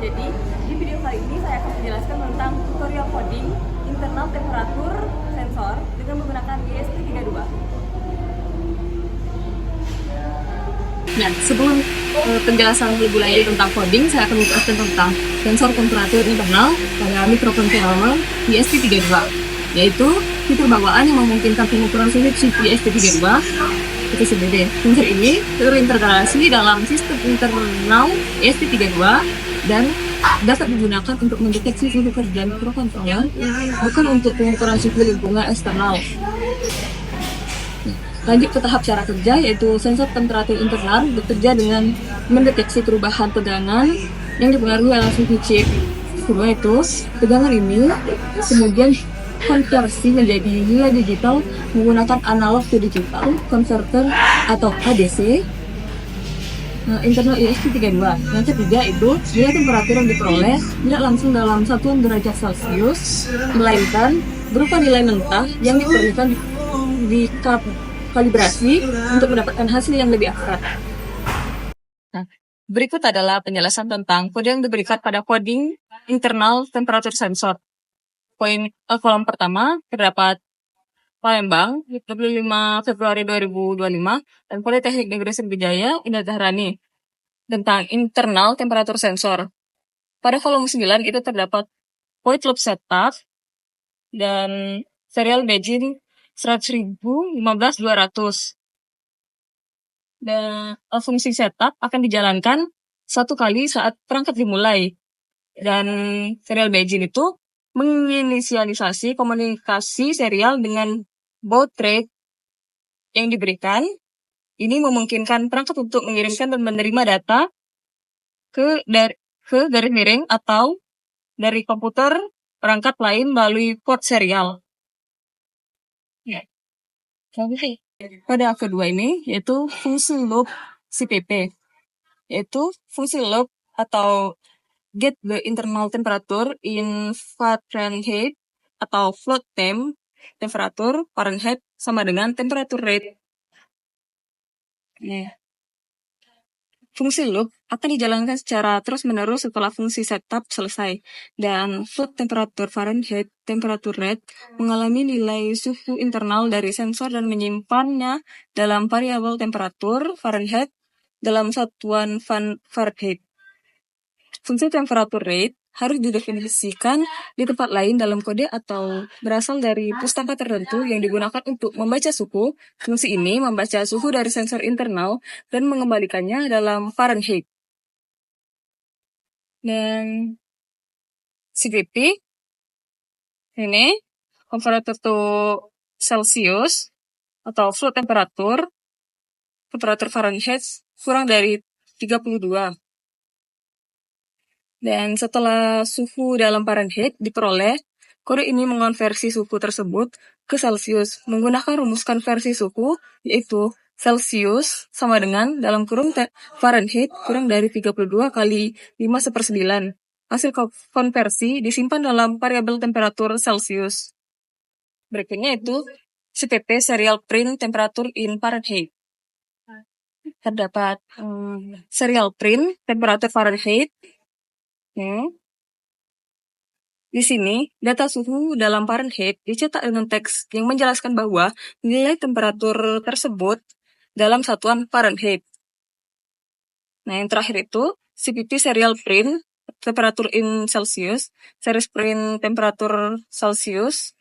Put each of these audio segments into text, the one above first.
Jadi, di video kali ini saya akan menjelaskan tentang tutorial coding internal temperatur sensor dengan menggunakan ESP32. Ya, sebelum penjelasan lebih lanjut tentang coding, saya akan menjelaskan tentang sensor temperatur internal pada microcontroller ESP32, yaitu fitur bawaan yang memungkinkan pengukuran suhu chip ESP32 itu sendiri. Sensor ini terintegrasi dalam sistem internal ESP32 dan dapat digunakan untuk mendeteksi suhu kerja microcontroller, bukan untuk pengukuran suhu lingkungan eksternal. Lanjut ke tahap cara kerja, yaitu sensor temperatur internal bekerja dengan mendeteksi perubahan tegangan yang dipengaruhi oleh suhu chip. Kedua itu, tegangan ini kemudian konversi menjadi nilai digital menggunakan analog to digital converter atau ADC internal ESP32. Yang ketiga itu, nilai temperatur yang diperoleh tidak langsung dalam satuan derajat Celcius, melainkan berupa nilai mentah yang diperlukan di kalibrasi untuk mendapatkan hasil yang lebih akurat. Nah, berikut adalah penjelasan tentang kode yang diberikan pada coding internal temperatur sensor. Kolom pertama terdapat Palembang, 25 Februari 2025, dan Politeknik Negeri Sriwijaya, Indah Zahrani, tentang internal temperatur sensor. Pada kolom 9 itu terdapat point loop setup dan serial begin 100.015.200. Dan fungsi setup akan dijalankan satu kali saat perangkat dimulai. Dan serial begin itu menginisialisasi komunikasi serial dengan baud rate yang diberikan. Ini memungkinkan perangkat untuk mengirimkan dan menerima data ke garis miring atau dari komputer perangkat lain melalui port serial. Ya. Pada kedua ini yaitu fungsi loop CPP, yaitu fungsi loop atau get the internal temperature in Fahrenheit atau float temp, temperatur Fahrenheit sama dengan temperature rate. Fungsi loop akan dijalankan secara terus-menerus setelah fungsi setup selesai, dan float temperatur Fahrenheit, temperature rate, mengalami nilai suhu internal dari sensor dan menyimpannya dalam variabel temperatur Fahrenheit dalam satuan Fahrenheit. Fungsi temperature rate harus didefinisikan di tempat lain dalam kode atau berasal dari pustaka tertentu yang digunakan untuk membaca suhu. Fungsi ini membaca suhu dari sensor internal dan mengembalikannya dalam Fahrenheit. Dan CPP ini converter to Celsius atau float temperatur Fahrenheit kurang dari 32. Dan setelah suhu dalam Fahrenheit diperoleh, kode ini mengonversi suhu tersebut ke Celsius menggunakan rumus konversi suhu, yaitu Celsius sama dengan dalam kurung Fahrenheit kurang dari 32 kali 5/9. Hasil konversi disimpan dalam variabel temperatur Celsius. Berikutnya itu CPP serial print temperature in Fahrenheit. Terdapat serial print temperatur Fahrenheit. Di sini, data suhu dalam Fahrenheit dicetak dengan teks yang menjelaskan bahwa nilai temperatur tersebut dalam satuan Fahrenheit. Nah, yang terakhir itu CPP serial print temperatur in Celsius, series print temperatur Celsius.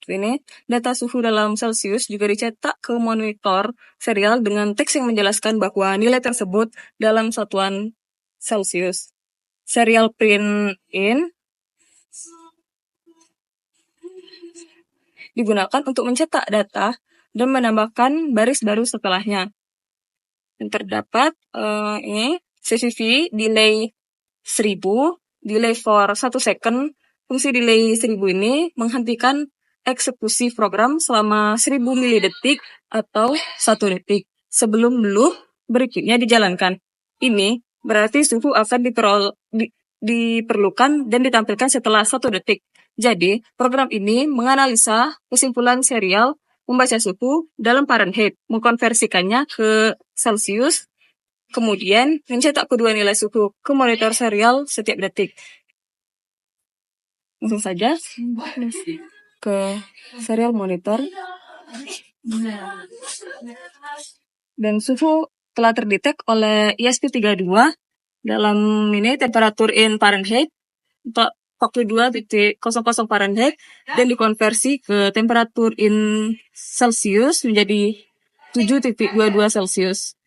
Ini data suhu dalam Celsius juga dicetak ke monitor serial dengan teks yang menjelaskan bahwa nilai tersebut dalam satuan Celsius. Serial print in digunakan untuk mencetak data dan menambahkan baris baru setelahnya. Dan terdapat ini CCV delay 1000, delay for 1 second. Fungsi delay 1000 ini menghentikan eksekusi program selama 1000 milidetik atau 1 detik sebelum loop berikutnya dijalankan. Ini berarti suhu akan diperlukan dan ditampilkan setelah 1 detik. Jadi, program ini menganalisa kesimpulan serial membaca suhu dalam Fahrenheit, mengkonversikannya ke Celsius, Kemudian, mencetak kedua nilai suhu ke monitor serial setiap detik. Langsung saja ke serial monitor. Dan suhu telah terdetek oleh ESP32 dalam ini temperatur in Fahrenheit 42.00 Fahrenheit dan dikonversi ke temperatur in Celsius menjadi 7.22 Celsius.